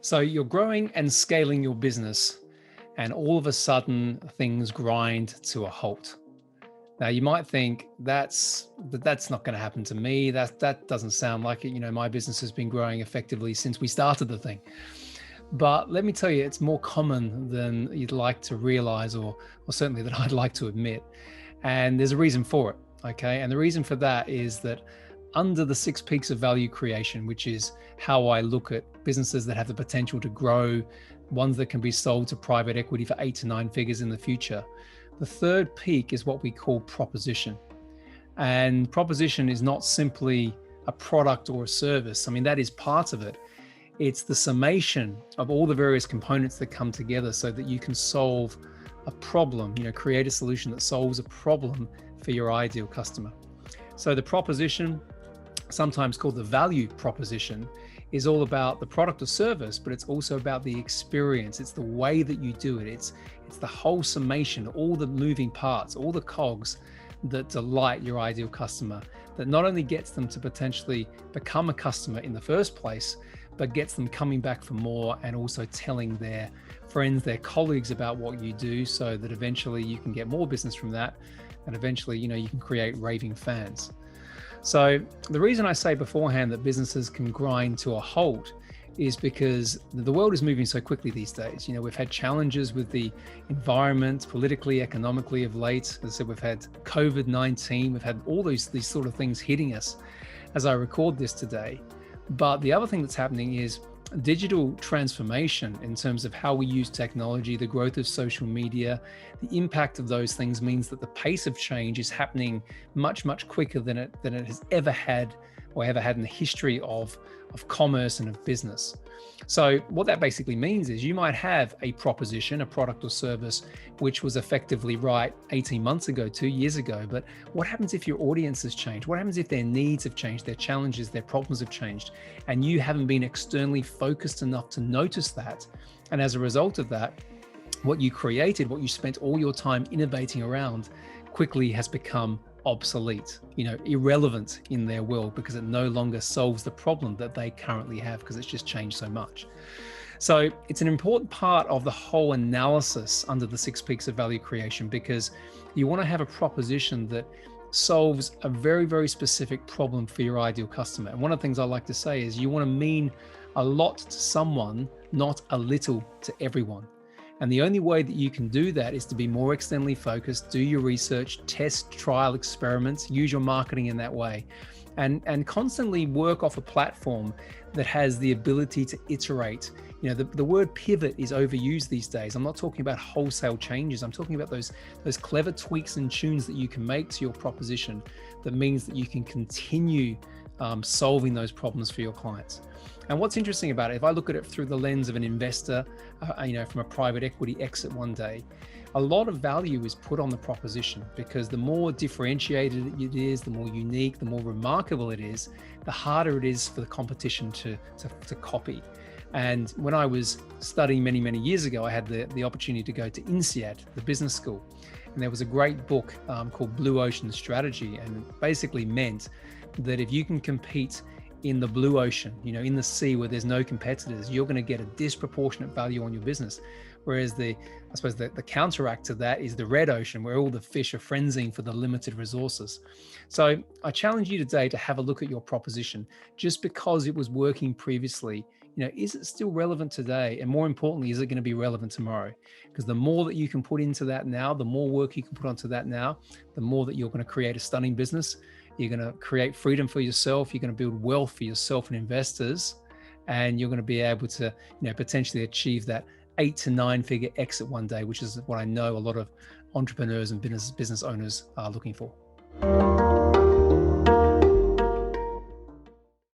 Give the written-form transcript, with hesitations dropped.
So you're growing and scaling your business, and all of a sudden things grind to a halt. Now you might think that's not going to happen to me. That doesn't sound like it. My business has been growing effectively since we started the thing. But let me tell you, it's more common than you'd like to realize, or certainly that I'd like to admit. And there's a reason for it. Okay. And the reason for that is that under the 6 peaks of value creation, which is how I look at businesses that have the potential to grow, ones that can be sold to private equity for 8 to 9 figures in the future. The third peak is what we call proposition. And proposition is not simply a product or a service. I mean, that is part of it. It's the summation of all the various components that come together so that you can solve a problem, create a solution that solves a problem for your ideal customer. So the proposition, sometimes called the value proposition, is all about the product or service, but it's also about the experience. It's the way that you do it. It's the whole summation, all the moving parts, all the cogs that delight your ideal customer, that not only gets them to potentially become a customer in the first place, but gets them coming back for more and also telling their friends, their colleagues about what you do, so that eventually you can get more business from that. And eventually, you can create raving fans. So the reason I say beforehand that businesses can grind to a halt is because the world is moving so quickly these days. We've had challenges with the environment, politically, economically of late. As I said, we've had COVID-19, we've had all these sort of things hitting us as I record this today. But the other thing that's happening is digital transformation in terms of how we use technology, the growth of social media, the impact of those things means that the pace of change is happening much, much quicker than it has ever had in the history of commerce and of business. So what that basically means is you might have a proposition, a product or service, which was effectively right 18 months ago, 2 years ago. But what happens if your audience has changed? What happens if their needs have changed, their challenges, their problems have changed, and you haven't been externally focused enough to notice that? And as a result of that, what you created, what you spent all your time innovating around, quickly has become obsolete, irrelevant in their world, because it no longer solves the problem that they currently have, because it's just changed so much. So it's an important part of the whole analysis under the 6 peaks of value creation, because you want to have a proposition that solves a very, very specific problem for your ideal customer. And one of the things I like to say is you want to mean a lot to someone, not a little to everyone. And the only way that you can do that is to be more externally focused, do your research, test, trial, experiments, use your marketing in that way, and constantly work off a platform that has the ability to iterate. The word pivot is overused these days. I'm not talking about wholesale changes. I'm talking about those clever tweaks and tunes that you can make to your proposition that means that you can continue solving those problems for your clients. And what's interesting about it, if I look at it through the lens of an investor, from a private equity exit one day, a lot of value is put on the proposition, because the more differentiated it is, the more unique, the more remarkable it is, the harder it is for the competition to copy. And when I was studying many, many years ago, I had the opportunity to go to INSEAD, the business school. And there was a great book called Blue Ocean Strategy. And it basically meant that if you can compete in the blue ocean, in the sea where there's no competitors, you're going to get a disproportionate value on your business. Whereas I suppose the counteract to that is the red ocean, where all the fish are frenzying for the limited resources. So I challenge you today to have a look at your proposition. Just because it was working previously, is it still relevant today? And more importantly, is it going to be relevant tomorrow? Because the more that you can put into that now, the more work you can put onto that now, the more that you're going to create a stunning business. You're going to create freedom for yourself. You're going to build wealth for yourself and investors. And you're going to be able to, potentially achieve that 8 to 9 figure exit one day, which is what I know a lot of entrepreneurs and business owners are looking for.